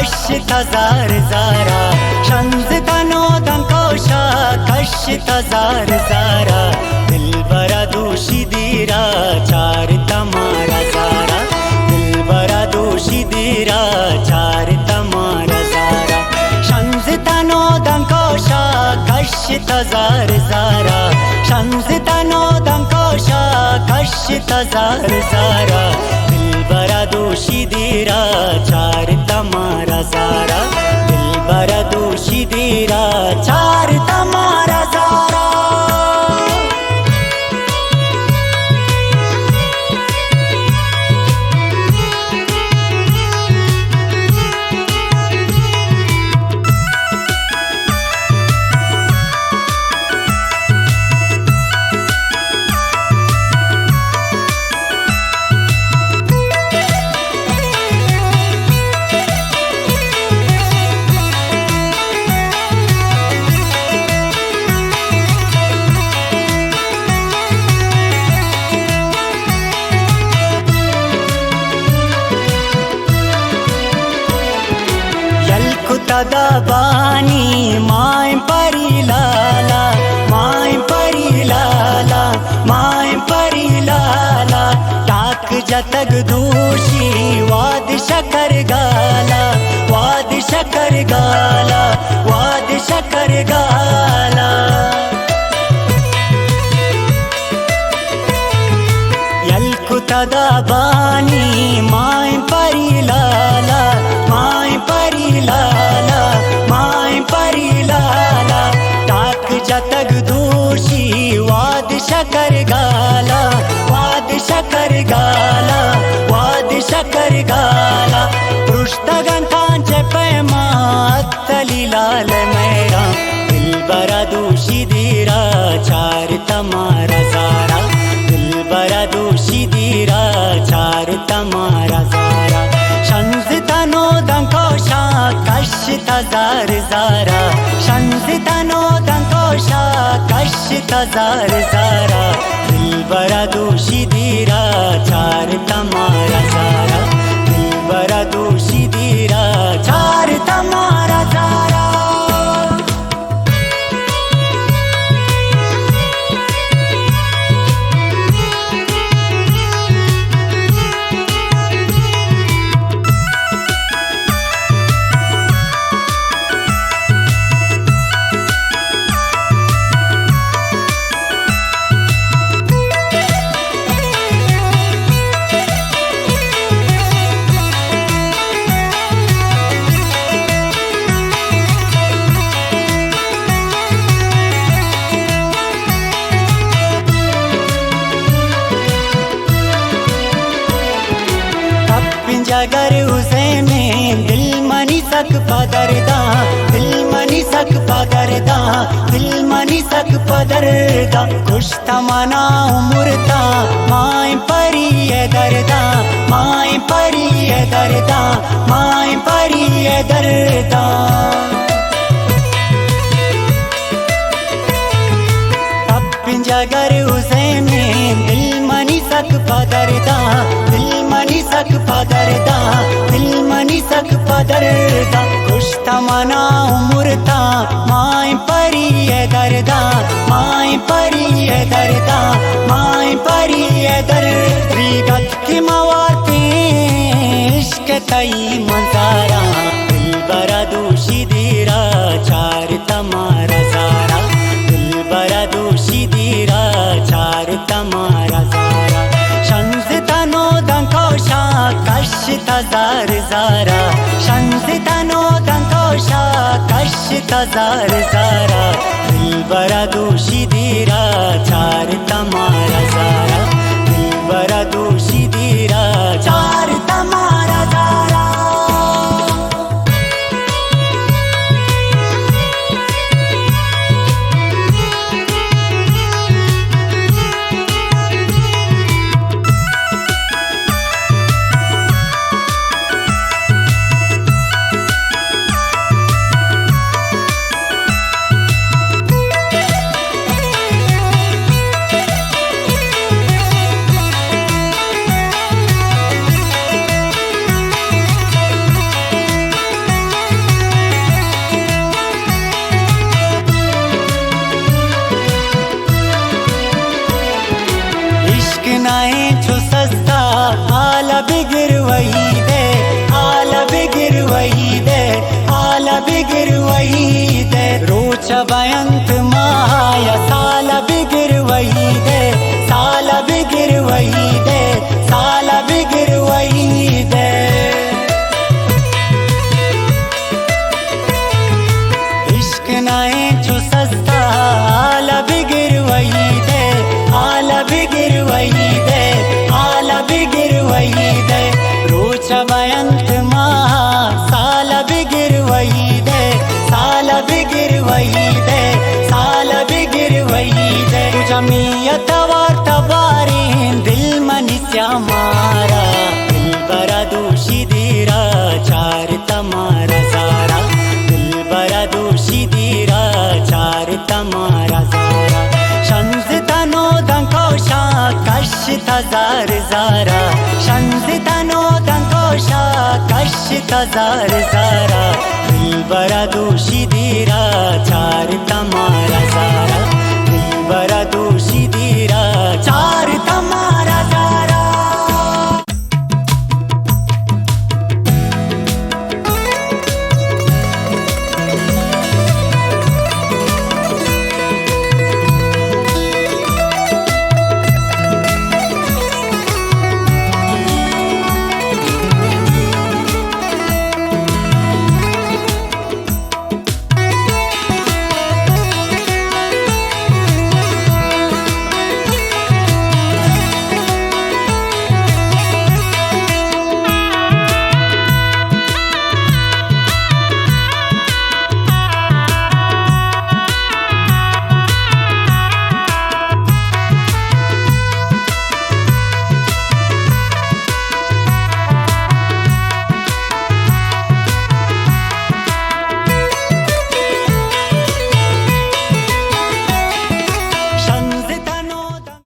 kashit hazar zara shanz tano dankosha kashit hazar zara dilbara doshi dira char tamara zara dilbara doshi dira char tamara zara shanz tano dankosha kashit hazar zara shanz tano dankosha kashit hazar zara dilbara doshi dira char tamara zara dilbara doshi dira char tamara zara Tadabani mai parilala mai parilala mai parilala tak jatag doshi wad shakar gala wad shakar gala wad shakar gala yalku tadabani mai parilala mai parilala mai parilala tak jatag doshi wad shakar gala wad shakar gala wad shakar gala prushtagantanche paymat talilal mera dilbara doshi dira char tamara zara dilbara doshi dira char tamara zara shanz tano dankosha kashit hazar zara shanz tano dankosha kashit hazar zara dilbara doshi dira char tamara zara dilbara doshi dira char tamara zara अगर हुसैन दिल मनी सक पदरदा दिल मनी सक पदरदा दिल मनी सक पदरदा खुश तमना उमरता माय परी दरदा माय परी दरदा माय परी दरदा अगर हुसैन दिल मनी सक पदरदा दिल मनी सक पदरदा दिल मनी सक पदरदा खुश तमना उमरता माय परी दरदा माय परी दरदा माय परी दर रीगत की मवाती इश्क तई मंजारा दिलबरा दोशी दीरा चार तमारा जारा दिलबरा दोशी दीरा चार तमारा जारा शंज तनो दंकोशा कशित हजार जारा शंज तनो दंकोशा कशित हजार जारा दिलबरा दोशी दीरा चार तमारा जारा दिलबरा दोशी दीरा चार तमारा जारा वही दे रोच बयंत माया साला बिगिर वही दे साला बिगिर वही दे साला बिगिर वही दे इश्क नाए जो सस्ता आला बिगिर वही दे आला बिगिर वही दे आला बिगिर वही दे रोच बयंत मा साला बिगिर वही दे साला बिगिर वही दे साला बिगिर वही दे जमीयत वार्ता बारे दिल मनिस्या मारा दिल बरा दोषी दीरा चार तमारा सारा दिल बरा दोषी दीरा चार तमारा सारा शंज तनो दंकोशा कश तजार जारा शंज तनो दंकोशा कश तजार जारा दिल बरा दोषी